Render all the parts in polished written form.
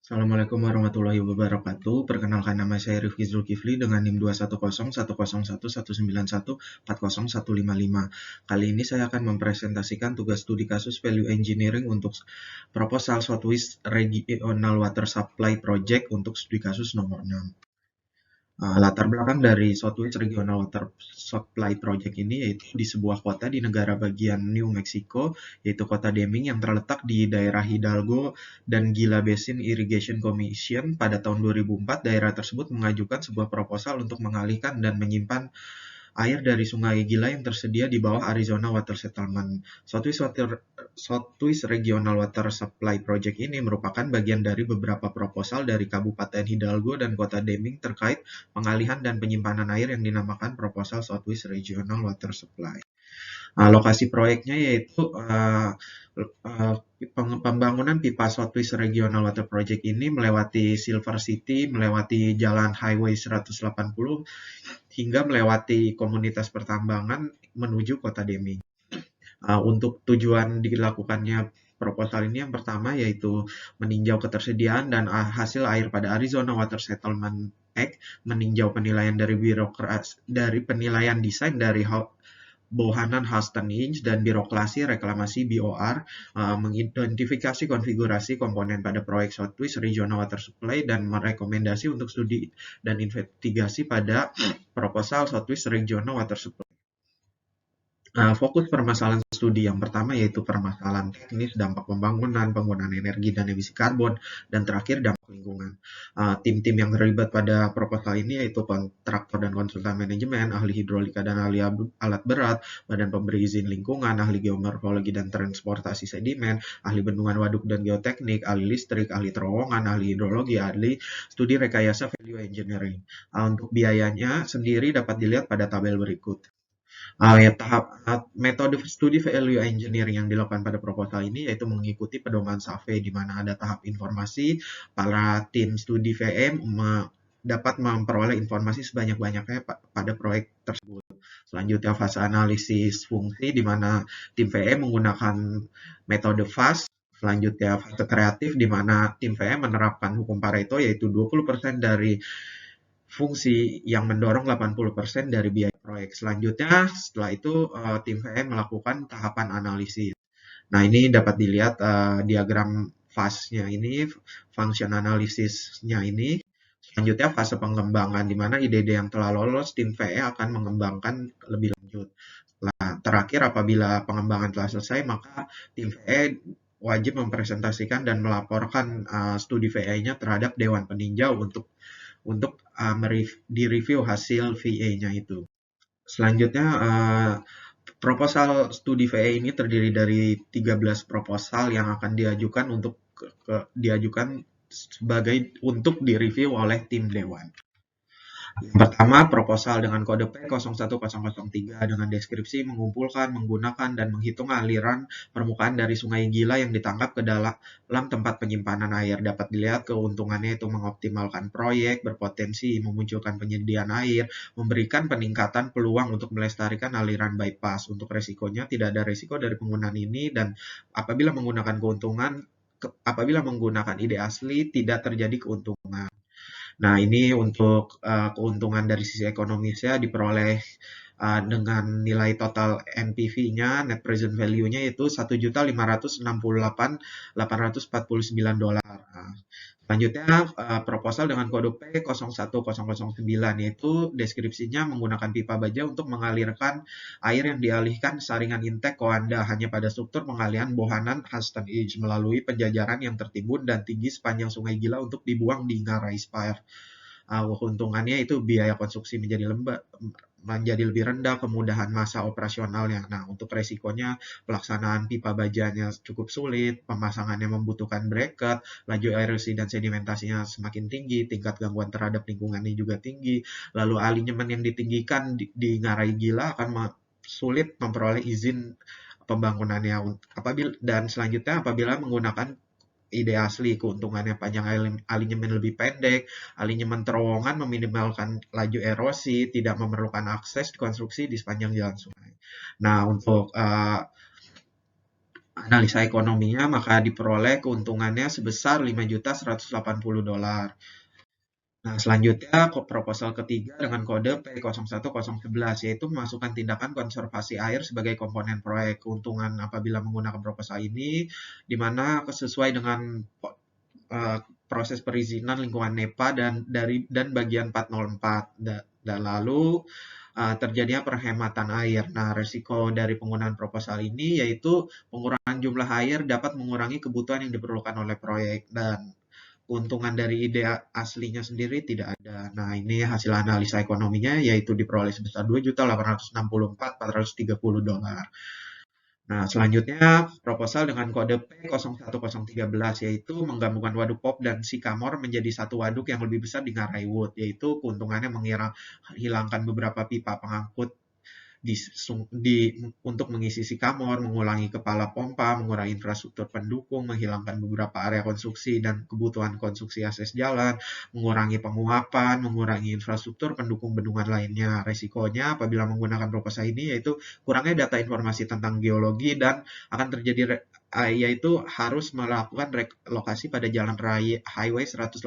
Assalamualaikum warahmatullahi wabarakatuh. Perkenalkan nama saya Rifki Zulkifli dengan NIM 2101011140155. Kali ini saya akan mempresentasikan tugas studi kasus Value Engineering untuk proposal Southwest Regional Water Supply Project untuk studi kasus nomor 6. Latar belakang dari Southwest Regional Water Supply Project ini yaitu di sebuah kota di negara bagian New Mexico, yaitu kota Deming yang terletak di daerah Hidalgo dan Gila Basin Irrigation Commission. Pada tahun 2004, daerah tersebut mengajukan sebuah proposal untuk mengalihkan dan menyimpan air dari Sungai Gila yang tersedia di bawah Arizona Water Settlement. Southwest Regional Water Supply Project ini merupakan bagian dari beberapa proposal dari Kabupaten Hidalgo dan Kota Deming terkait pengalihan dan penyimpanan air yang dinamakan proposal Southwest Regional Water Supply. Lokasi proyeknya yaitu pembangunan pipa Southwest Regional Water Project ini melewati Silver City, melewati Jalan Highway 180, hingga melewati komunitas pertambangan menuju Kota Deming. Untuk tujuan dilakukannya proposal ini yang pertama yaitu meninjau ketersediaan dan hasil air pada Arizona Water Settlement Act, meninjau penilaian dari penilaian desain dari Bohannan Huston Inch dan birokrasi reklamasi BOR, mengidentifikasi konfigurasi komponen pada proyek Southwest Regional Water Supply dan merekomendasi untuk studi dan investigasi pada proposal Southwest Regional Water Supply. Fokus permasalahan studi yang pertama yaitu permasalahan teknis, dampak pembangunan, penggunaan energi dan emisi karbon, dan terakhir dampak lingkungan. Tim-tim yang terlibat pada proposal ini yaitu kontraktor dan konsultan manajemen, ahli hidrolika dan ahli alat berat, badan pemberi izin lingkungan, ahli geomorfologi dan transportasi sedimen, ahli bendungan waduk dan geoteknik, ahli listrik, ahli terowongan, ahli hidrologi, ahli studi rekayasa value engineering. Untuk biayanya sendiri dapat dilihat pada tabel berikut. Metode studi value engineering yang dilakukan pada proposal ini yaitu mengikuti pedoman SAVE, di mana ada tahap informasi. Para tim studi VM dapat memperoleh informasi sebanyak-banyaknya pada proyek tersebut. Selanjutnya fase analisis fungsi, di mana tim VM menggunakan metode FAST. Selanjutnya fase kreatif, di mana tim VM menerapkan hukum Pareto, yaitu 20% dari fungsi yang mendorong 80% dari biaya proyek. Selanjutnya, setelah itu tim VM melakukan tahapan analisis. Nah, ini dapat dilihat diagram fase-nya ini, function analysis-nya ini. Selanjutnya, fase pengembangan, di mana ide-ide yang telah lolos, tim VE akan mengembangkan lebih lanjut. Terakhir, apabila pengembangan telah selesai, maka tim VE wajib mempresentasikan dan melaporkan studi VE-nya terhadap Dewan Peninjau untuk direview hasil VA-nya itu. Selanjutnya, proposal studi VA ini terdiri dari 13 proposal yang akan diajukan untuk direview oleh tim Dewan. Yang pertama, proposal dengan kode P01003 dengan deskripsi mengumpulkan, menggunakan, dan menghitung aliran permukaan dari Sungai Gila yang ditangkap ke dalam tempat penyimpanan air. Dapat dilihat keuntungannya itu mengoptimalkan proyek, berpotensi memunculkan penyediaan air, memberikan peningkatan peluang untuk melestarikan aliran bypass. Untuk resikonya, tidak ada resiko dari penggunaan ini, dan apabila menggunakan ide asli, tidak terjadi keuntungan. Nah, ini untuk keuntungan dari sisi ekonomisnya diperoleh dengan nilai total NPV-nya, net present value-nya itu $1.568.849. Selanjutnya, proposal dengan kode P01009, yaitu deskripsinya menggunakan pipa baja untuk mengalirkan air yang dialihkan saringan intek Coanda hanya pada struktur pengalihan Bohannan Huston Inch melalui penjajaran yang tertimbun dan tinggi sepanjang Sungai Gila untuk dibuang di Ngarai Spire. Keuntungannya itu biaya konstruksi menjadi lebih rendah, kemudahan masa operasionalnya. Nah, untuk resikonya pelaksanaan pipa bajanya cukup sulit, pemasangannya membutuhkan bracket, laju erosi dan sedimentasinya semakin tinggi, tingkat gangguan terhadap lingkungannya juga tinggi, lalu alinyemen yang ditinggikan di Ngarai Gila akan sulit memperoleh izin pembangunannya. Dan selanjutnya apabila menggunakan ide asli, keuntungannya panjang alinyemen lebih pendek, alinyemen terowongan meminimalkan laju erosi, tidak memerlukan akses konstruksi di sepanjang jalan sungai. Nah, untuk analisa ekonominya, maka diperoleh keuntungannya sebesar 5.180.000 dolar. Nah, selanjutnya proposal ketiga dengan kode P01011, yaitu memasukkan tindakan konservasi air sebagai komponen proyek. Keuntungan apabila menggunakan proposal ini, di mana sesuai dengan uh, proses perizinan lingkungan NEPA dan bagian 404. Dan lalu terjadinya perhematan air. Nah, resiko dari penggunaan proposal ini yaitu pengurangan jumlah air dapat mengurangi kebutuhan yang diperlukan oleh proyek, dan keuntungan dari ide aslinya sendiri tidak ada. Nah, ini hasil analisa ekonominya yaitu diperoleh sebesar 2.864.430 dolar. Nah, selanjutnya proposal dengan kode P01013, yaitu menggabungkan waduk POP dan Sycamore menjadi satu waduk yang lebih besar di Ngarai Wood, yaitu keuntungannya menghilangkan beberapa pipa pengangkut di, untuk mengisi Sycamore, mengulangi kepala pompa, mengurangi infrastruktur pendukung, menghilangkan beberapa area konstruksi dan kebutuhan konstruksi akses jalan, mengurangi penguapan, mengurangi infrastruktur pendukung bendungan lainnya. Resikonya apabila menggunakan proposal ini yaitu kurangnya data informasi tentang geologi dan akan terjadi yaitu harus melakukan relokasi pada jalan raya Highway 180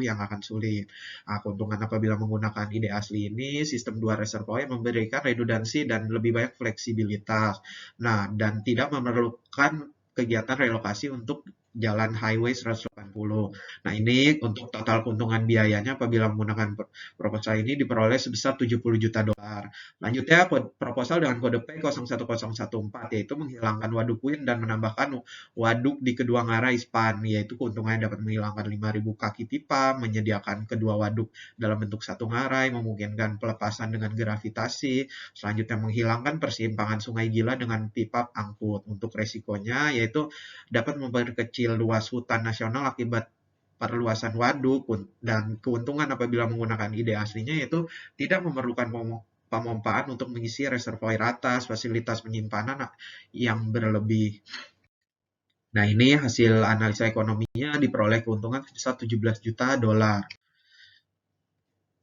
yang akan sulit. Nah, keuntungan apabila menggunakan ide asli ini, sistem dua reservoir memberikan redundansi dan lebih banyak fleksibilitas. Nah, dan tidak memerlukan kegiatan relokasi untuk jalan Highway 180. Nah, ini untuk total keuntungan biayanya apabila menggunakan proposal ini diperoleh sebesar 70 juta dolar. Lanjutnya, proposal dengan kode P01014, yaitu menghilangkan waduk Queen dan menambahkan waduk di kedua ngarai span, yaitu keuntungannya dapat menghilangkan 5.000 kaki pipa, menyediakan kedua waduk dalam bentuk satu ngarai, memungkinkan pelepasan dengan gravitasi, selanjutnya menghilangkan persimpangan Sungai Gila dengan pipa angkut. Untuk resikonya yaitu dapat memperkecil luas hutan nasional akibat perluasan waduk, dan keuntungan apabila menggunakan ide aslinya yaitu tidak memerlukan pemompaan untuk mengisi reservoir atas, fasilitas penyimpanan yang berlebih. Nah, ini hasil analisa ekonominya diperoleh keuntungan sebesar 17 juta dolar.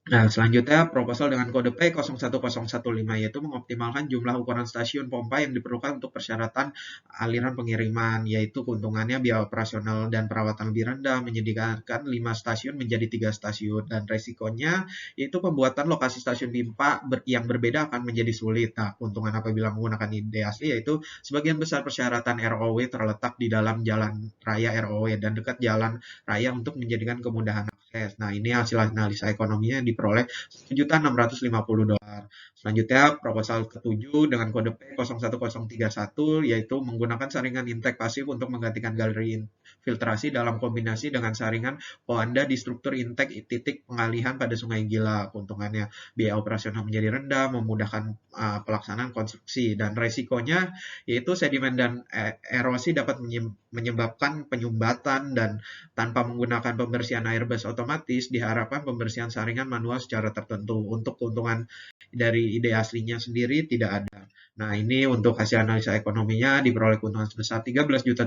Nah, selanjutnya proposal dengan kode P01015, yaitu mengoptimalkan jumlah ukuran stasiun pompa yang diperlukan untuk persyaratan aliran pengiriman, yaitu keuntungannya biaya operasional dan perawatan lebih rendah, menyediakan 5 stasiun menjadi 3 stasiun, dan resikonya yaitu pembuatan lokasi stasiun pipa yang berbeda akan menjadi sulit. Nah, keuntungan apabila menggunakan ide asli yaitu sebagian besar persyaratan ROW terletak di dalam jalan raya ROW dan dekat jalan raya untuk menjadikan kemudahan akses. Nah, ini hasil analisa ekonominya diperoleh 1.650.000 dolar. Selanjutnya, proposal ketujuh dengan kode P01031, yaitu menggunakan saringan intek pasif untuk menggantikan galeri filtrasi dalam kombinasi dengan saringan Coanda di struktur intek titik pengalihan pada Sungai Gila. Keuntungannya biaya operasional menjadi rendah, memudahkan pelaksanaan konstruksi, dan resikonya yaitu sedimen dan erosi dapat menyebabkan penyumbatan, dan tanpa menggunakan pembersihan airbus otomatis, diharapkan pembersihan saringan manual secara tertentu. Untuk keuntungan dari ide aslinya sendiri tidak ada. Nah, ini untuk hasil analisa ekonominya diperoleh keuntungan sebesar 13.700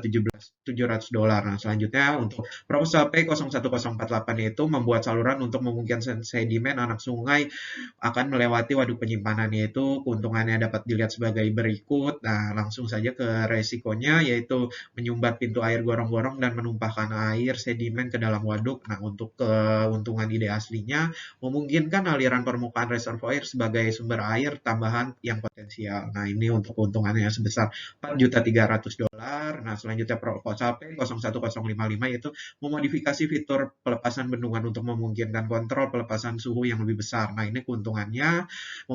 dolar. Nah, selanjutnya untuk proposal P01048, yaitu membuat saluran untuk memungkinkan sedimen anak sungai akan melewati waduk penyimpanan, yaitu keuntungannya dapat dilihat sebagai berikut. Nah, langsung saja ke resikonya, yaitu menyumbat pintu air gorong-gorong dan menumpahkan air sedimen ke dalam waduk. Nah, untuk keuntungan ide aslinya memungkinkan aliran permukaan reservoir sebagai sumber air tambahan yang potensial. Nah, ini untuk keuntungannya sebesar 4.300 dolar. Nah, selanjutnya proposal P01055, yaitu memodifikasi fitur pelepasan bendungan untuk memungkinkan kontrol pelepasan suhu yang lebih besar. Nah, ini keuntungannya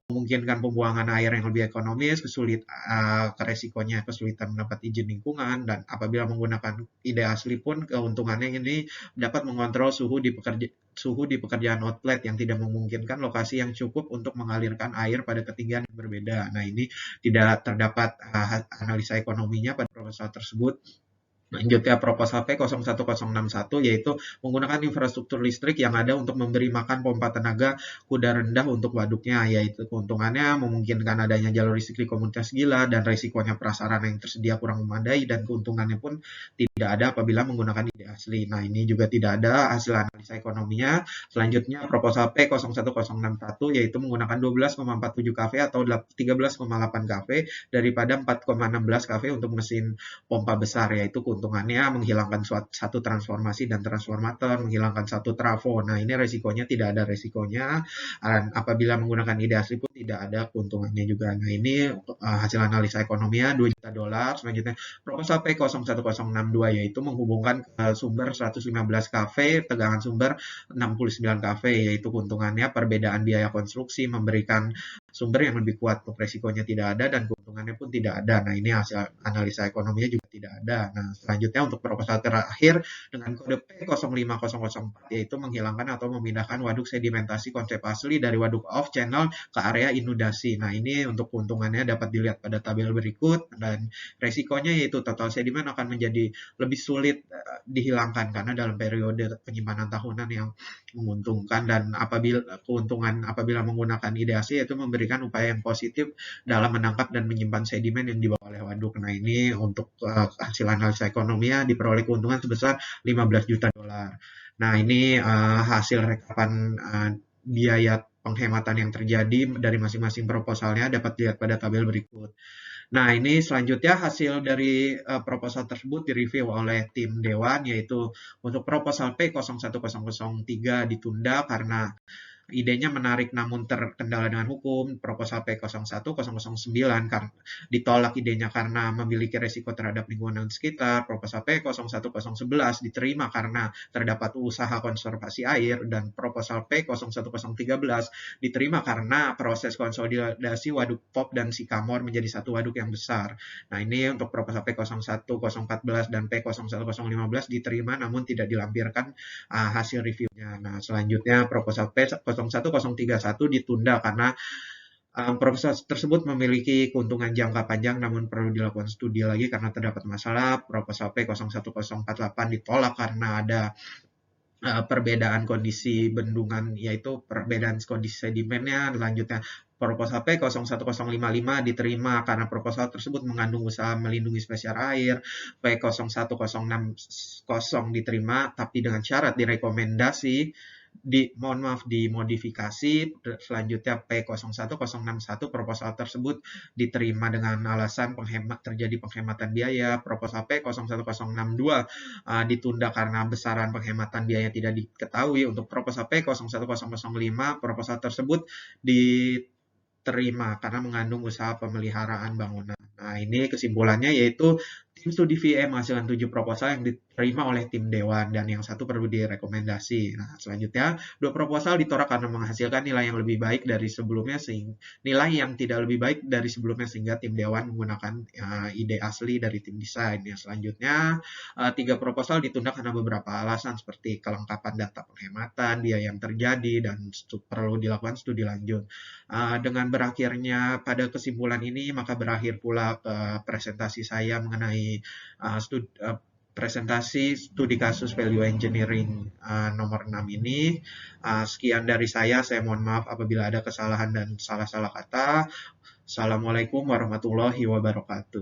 memungkinkan pembuangan air yang lebih ekonomis, resikonya kesulitan mendapat izin lingkungan, dan apabila menggunakan ide asli pun keuntungannya ini dapat mengontrol suhu di pekerjaan outlet yang tidak memungkinkan lokasi yang cukup untuk mengalirkan air pada ketinggian yang berbeda. Nah, ini tidak terdapat analisa ekonominya pada proposal tersebut. Lanjutnya proposal P01061 yaitu menggunakan infrastruktur listrik yang ada untuk memberi makan pompa tenaga kuda rendah untuk waduknya, yaitu keuntungannya memungkinkan adanya jalur listrik di komunitas gila dan resikonya prasarana yang tersedia kurang memadai dan keuntungannya pun tidak ada apabila menggunakan ide asli. Nah, ini juga tidak ada hasil analisa ekonominya. Selanjutnya proposal P01061 yaitu menggunakan 12,47 kV atau 13,8 kV daripada 4,16 kV untuk mesin pompa besar, yaitu keuntungannya menghilangkan satu transformasi dan transformator, menghilangkan satu trafo. Nah, ini resikonya tidak ada resikonya. Dan apabila menggunakan ide asli pun tidak ada keuntungannya juga. Nah, ini hasil analisa ekonominya $2 juta. Selanjutnya proposal P01062 yaitu menghubungkan sumber 115 kV, tegangan sumber 69 kV, yaitu keuntungannya perbedaan biaya konstruksi memberikan sumber yang lebih kuat, untuk resikonya tidak ada dan keuntungannya pun tidak ada. Nah, ini hasil analisa ekonominya juga tidak ada. Nah, selanjutnya untuk proposal terakhir dengan kode P05004 yaitu menghilangkan atau memindahkan waduk sedimentasi konsep asli dari waduk off channel ke area inundasi. Nah, ini untuk keuntungannya dapat dilihat pada tabel berikut, dan resikonya yaitu total sedimen akan menjadi lebih sulit dihilangkan karena dalam periode penyimpanan tahunan yang menguntungkan, dan apabila menggunakan ide asli yaitu memberikan upaya yang positif dalam menangkap dan menyimpan sedimen yang dibawa oleh waduk. Nah, ini untuk hasil analisa ekonominya diperoleh keuntungan sebesar $15 juta. Nah, ini hasil rekapan biaya penghematan yang terjadi dari masing-masing proposalnya dapat dilihat pada tabel berikut. Nah, ini selanjutnya hasil dari proposal tersebut direview oleh tim Dewan, yaitu untuk proposal P01003 ditunda karena idenya menarik namun terkendala dengan hukum. Proposal P01009 karena ditolak idenya karena memiliki resiko terhadap lingkungan sekitar. Proposal P01011 diterima karena terdapat usaha konservasi air, dan proposal P01013 diterima karena proses konsolidasi waduk POP dan Sikamor menjadi satu waduk yang besar. Nah, ini untuk proposal P01014 dan P01015 diterima namun tidak dilampirkan hasil reviewnya. Nah, selanjutnya proposal P01031 ditunda karena proposal tersebut memiliki keuntungan jangka panjang namun perlu dilakukan studi lagi karena terdapat masalah. Proposal P01048 ditolak karena ada perbedaan kondisi bendungan, yaitu perbedaan kondisi sedimennya. Selanjutnya proposal P01055 diterima karena proposal tersebut mengandung usaha melindungi spesies air. P01060 diterima tapi dengan syarat direkomendasi dimodifikasi. Selanjutnya P01061 proposal tersebut diterima dengan alasan terjadi penghematan biaya. Proposal P01062 ditunda karena besaran penghematan biaya tidak diketahui. Untuk proposal P01005 proposal tersebut diterima karena mengandung usaha pemeliharaan bangunan. Nah, ini kesimpulannya yaitu tim studi VM menghasilkan 7 proposal yang diterima oleh tim Dewan dan yang satu perlu direkomendasi. Nah, selanjutnya 2 proposal ditolak karena menghasilkan nilai yang lebih baik dari sebelumnya, nilai yang tidak lebih baik dari sebelumnya sehingga tim Dewan menggunakan ide asli dari tim desain. Yang selanjutnya 3 proposal ditunda karena beberapa alasan seperti kelengkapan data penghematan, biaya yang terjadi, dan perlu dilakukan studi lanjut. Dengan berakhirnya pada kesimpulan ini, maka berakhir pula presentasi saya mengenai presentasi studi kasus value engineering nomor 6 ini. Sekian dari saya mohon maaf apabila ada kesalahan dan salah-salah kata. Assalamualaikum warahmatullahi wabarakatuh.